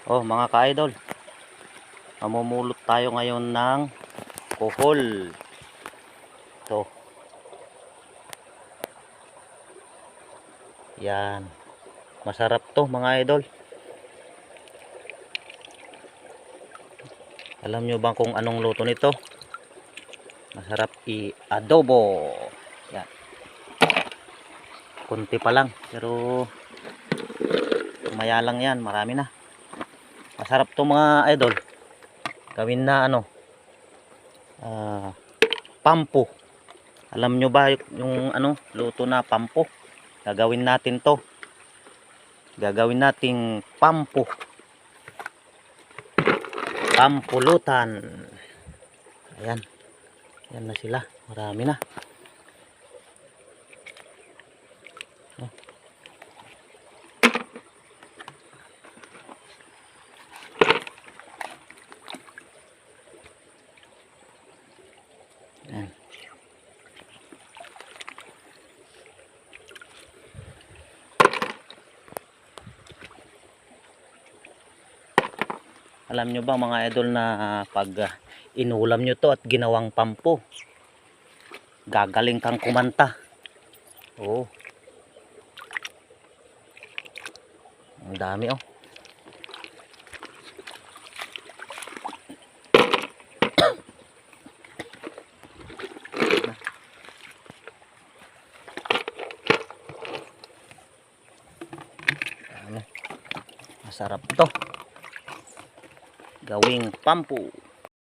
Oh mga ka-idol, mamumulot tayo ngayon ng kuhol. Ito. Yan. Masarap to mga idol. Alam nyo bang kung anong luto nito? Masarap i-adobo. Yan. Kunti pa lang, pero maya lang yan, marami na. Masarap to mga idol. Gawin na pampo. Alam nyo ba yung luto na pampo? Gagawin natin to. Gagawin nating pampo. Pampulutan. Ayan. Yan na sila. Marami na. Ayan. Alam nyo ba mga idol na pag inulam nyo to at ginawang pampo, gagaling kang kumanta. Oo. Ang dami oh. Masarap to. Gawing pampo.